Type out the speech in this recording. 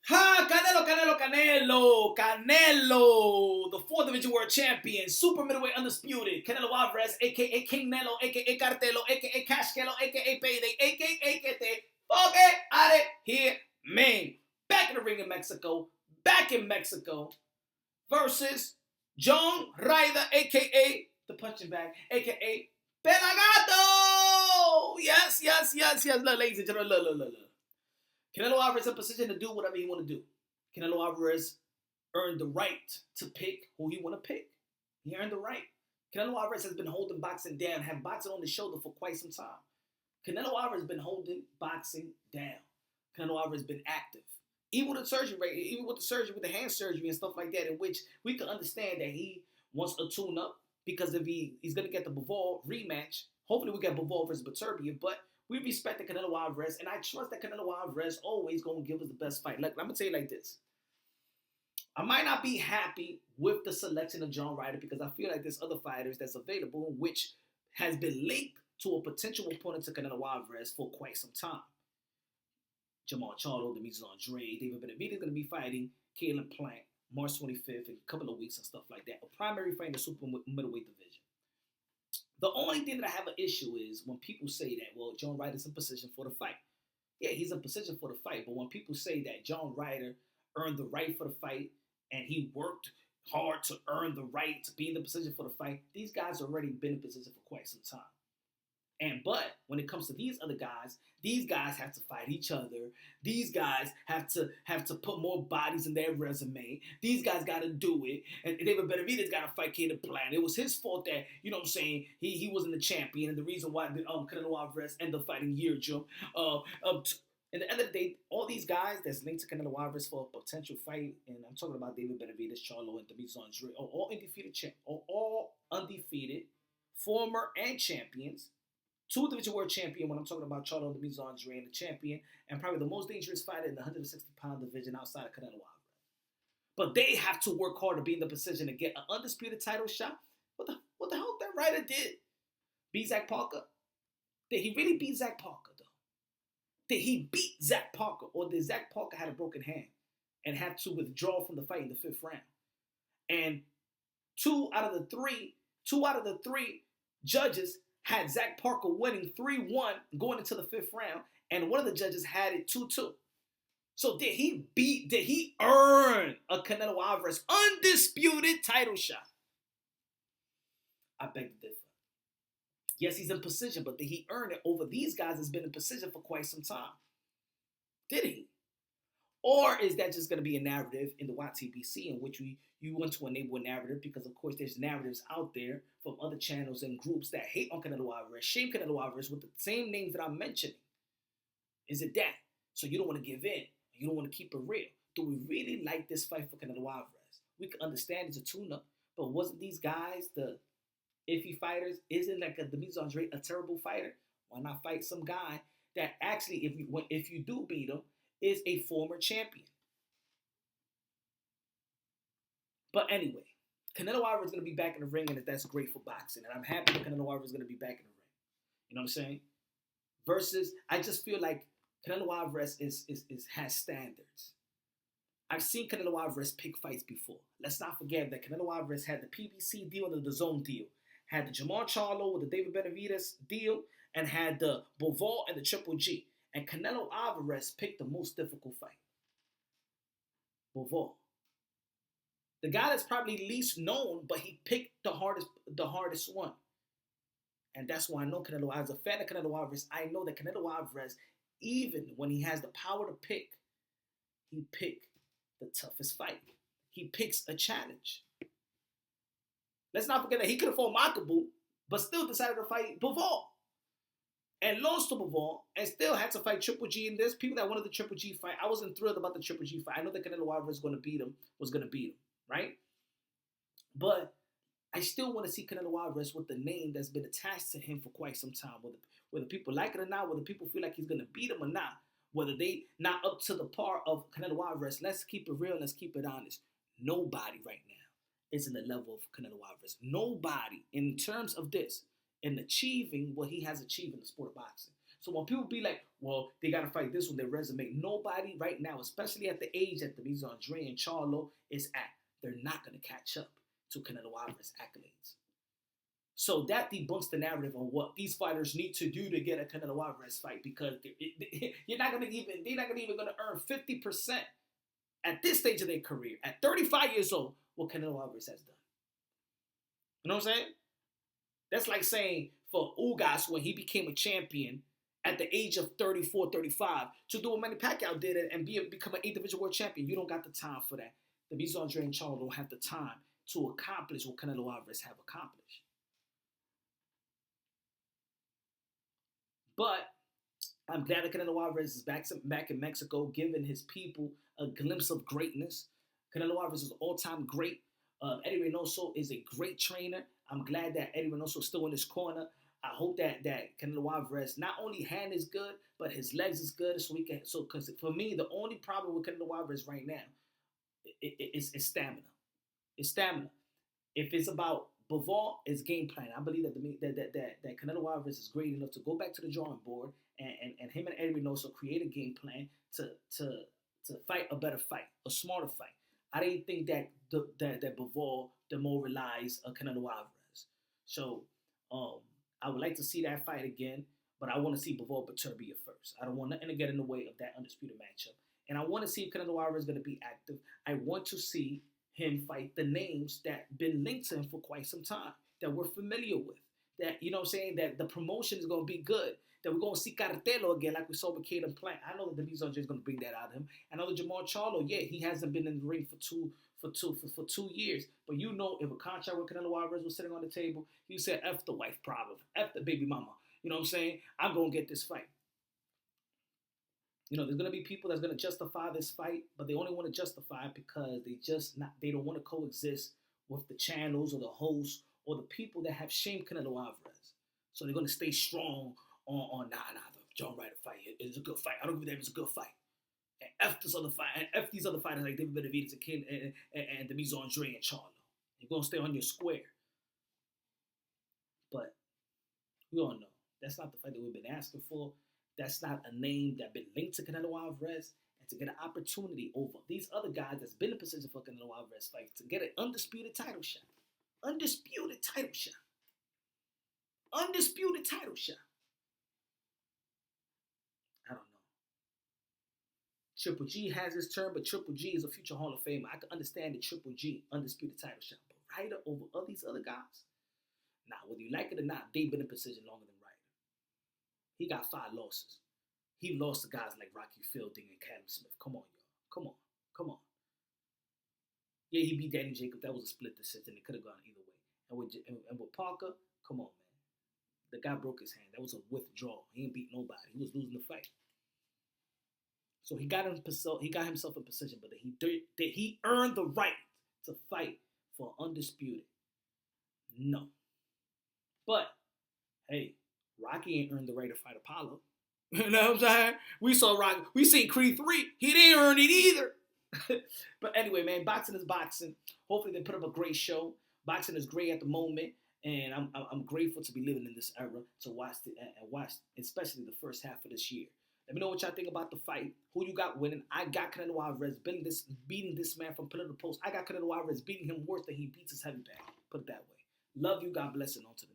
Ha! Canelo! The 4th Division World Champion, Super Middleweight Undisputed, Canelo Alvarez, a.k.a. King Nelo, a.k.a. Cartelo, a.k.a. Cashkelo, a.k.a. Payday, a.k.a. Kete, Fuck out of here, man. Back in the ring in Mexico, versus John Ryder, a.k.a. the punching bag, a.k.a. Pelagato! Yes. Look, ladies and gentlemen, look. Canelo Alvarez is in a position to do whatever he want to do. Canelo Alvarez earned the right to pick who he want to pick. He earned the right. Canelo Alvarez has been holding boxing down, have boxing on the shoulder for quite some time. Canelo Alvarez has been holding boxing down. Canelo Alvarez has been active. Even with the surgery, with the hand surgery and stuff like that, in which we can understand that he wants a tune-up, because if he's going to get the Bivol rematch, hopefully we get Bivol versus Beterbiev, but we respect the Canelo Alvarez, and I trust that Canelo Alvarez always going to give us the best fight. Like, I'm going to tell you like this. I might not be happy with the selection of John Ryder, because I feel like there's other fighters that's available, which has been linked to a potential opponent to Canelo Alvarez for quite some time. Charlo Andrade, David Benavidez is going to be fighting Caleb Plant March 25th in a couple of weeks and stuff like that. A primary fight in the super middleweight division. The only thing that I have an issue is when people say that, well, John Ryder's in position for the fight. Yeah, he's in position for the fight, but when people say that John Ryder earned the right for the fight and he worked hard to earn the right to be in the position for the fight, these guys have already been in position for quite some time. But when it comes to these other guys, these guys have to fight each other. These guys have to put more bodies in their resume. These guys got to do it. And David Benavidez got to fight Caleb Plant. It was his fault that, you know what I'm saying, he wasn't the champion. And the reason why Canelo Alvarez ended up fighting Yurjum. At the end of the day, all these guys that's linked to Canelo Alvarez for a potential fight, and I'm talking about David Benavidez, Charlo Andrade, are all undefeated, former and champions. 2 Division World Champion when I'm talking about Charlo Andrade, the champion, and probably the most dangerous fighter in the 160-pound division outside of Canelo Alvarez. But they have to work hard to be in the position to get an undisputed title shot. What the hell that Ryder did? Beat Zach Parker? Did he really beat Zach Parker, though? Did he beat Zach Parker, or did Zach Parker have a broken hand and had to withdraw from the fight in the 5th round? And two out of the three judges had Zach Parker winning 3-1 going into the 5th round, and one of the judges had it 2-2. So did he earn a Canelo Alvarez undisputed title shot? I beg to differ. Yes, he's in position, but did he earn it over these guys that's been in position for quite some time? Did he? Or is that just going to be a narrative in the YTBC in which you want to enable a narrative, because, of course, there's narratives out there from other channels and groups that hate on Canelo Alvarez, shame Canelo Alvarez with the same names that I'm mentioning. Is it that? So you don't want to give in. You don't want to keep it real. Do we really like this fight for Canelo Alvarez? We can understand it's a tune-up, but wasn't these guys the iffy fighters? Isn't like Benavidez Andrade a terrible fighter? Why not fight some guy that actually, if you do beat him, is a former champion? But anyway, Canelo Alvarez is going to be back in the ring, and that's great for boxing. And I'm happy that Canelo Alvarez is going to be back in the ring. You know what I'm saying? Versus, I just feel like Canelo Alvarez has standards. I've seen Canelo Alvarez pick fights before. Let's not forget that Canelo Alvarez had the PBC deal and the DAZN deal. Had the Jamar Charlo with the David Benavidez deal, and had the Bivol and the Triple G. And Canelo Alvarez picked the most difficult fight. Bivol. The guy that's probably least known, but he picked the hardest one. And that's why I know Canelo Alvarez. As a fan of Canelo Alvarez, I know that Canelo Alvarez, even when he has the power to pick, he picks the toughest fight. He picks a challenge. Let's not forget that he could have fought Makabu, but still decided to fight Bivol. And lost to Bivol, and still had to fight Triple G. And there's people that wanted the Triple G fight. I wasn't thrilled about the Triple G fight. I know that Canelo Alvarez was going to beat him, right? But I still want to see Canelo Alvarez with the name that's been attached to him for quite some time. Whether people like it or not, whether people feel like he's going to beat him or not, whether they not up to the par of Canelo Alvarez, let's keep it real, let's keep it honest. Nobody right now is in the level of Canelo Alvarez. Nobody in terms of this, in achieving what he has achieved in the sport of boxing. So when people be like, well, they got to fight this one, their resume, nobody right now, especially at the age that Benavidez, Andrade, and Charlo is at, they're not going to catch up to Canelo Alvarez accolades. So that debunks the narrative on what these fighters need to do to get a Canelo Alvarez fight, because they're not even going to earn 50% at this stage of their career, at 35 years old, what Canelo Alvarez has done. You know what I'm saying? That's like saying for Ugas, when he became a champion at the age of 34, 35, to do what Manny Pacquiao did and become an 8th division world champion. You don't got the time for that. The Benavidez, Andrade, and Charlo don't have the time to accomplish what Canelo Alvarez have accomplished. But I'm glad that Canelo Alvarez is back in Mexico, giving his people a glimpse of greatness. Canelo Alvarez is an all-time great. Eddie Reynoso is a great trainer. I'm glad that Eddie Reynoso is still in his corner. I hope that Canelo Alvarez, not only hand is good, but his legs is good. Because for me, the only problem with Canelo Alvarez right now is stamina. It's stamina. If it's about Bivol, it's game plan. I believe that Canelo Alvarez is great enough to go back to the drawing board and him and Eddie Reynoso create a game plan to fight a better fight, a smarter fight. I didn't think that Bivol demoralized Canelo Alvarez. So I would like to see that fight again, but I want to see Bivol Beterbiev first. I don't want nothing to get in the way of that undisputed matchup. And I want to see if Canelo Alvarez is going to be active. I want to see him fight the names that been linked to him for quite some time, that we're familiar with. That, you know what I'm saying, that the promotion is going to be good. That we're going to see Cartelo again like we saw with Caden Plant. I know that Benavidez Andrade is going to bring that out of him. I know that Jamal Charlo, yeah, he hasn't been in the ring for 2 years. But you know, if a contract with Canelo Alvarez was sitting on the table, he said, F the wife problem, F the baby mama. You know what I'm saying? I'm going to get this fight. You know, there's going to be people that's going to justify this fight, but they only want to justify it because they don't want to coexist with the channels or the hosts or the people that have shamed Canelo Alvarez. So they're going to stay strong on the John Ryder fight. It's a good fight. I don't give a damn, it's a good fight. And F this other fight, and F these other fighters like David Benavidez and Benavidez Andrade and Charlo. You're going to stay on your square. But we all know that's not the fight that we've been asking for. That's not a name that's been linked to Canelo Alvarez. And to get an opportunity over these other guys that's been in position for Canelo Alvarez fight, to get an undisputed title shot. Undisputed title shot. Undisputed title shot. I don't know. Triple G has his turn, but Triple G is a future Hall of Famer. I can understand the Triple G undisputed title shot. But Ryder over all these other guys? Nah, whether you like it or not, they've been in position longer than Ryder. He got 5 losses. He lost to guys like Rocky Fielding and Callum Smith. Come on, y'all. Come on. Yeah, he beat Danny Jacobs. That was a split decision. It could have gone either way. And with Parker, come on, man. The guy broke his hand. That was a withdrawal. He ain't beat nobody. He was losing the fight. So he got himself in position, but he earned the right to fight for undisputed. No. But, hey, Rocky ain't earned the right to fight Apollo. You know what I'm saying? We saw Rocky. We seen Creed 3. He didn't earn it either. But anyway, man, boxing is boxing. Hopefully they put up a great show. Boxing is great at the moment, and I'm grateful to be living in this era to watch especially the first half of this year. Let me know what y'all think about the fight. Who you got winning? I got Canelo Alvarez beating this man from pillar to post. I got Canelo Alvarez beating him worse than he beats his heavy bag. Put it that way. Love you. God bless, and on to the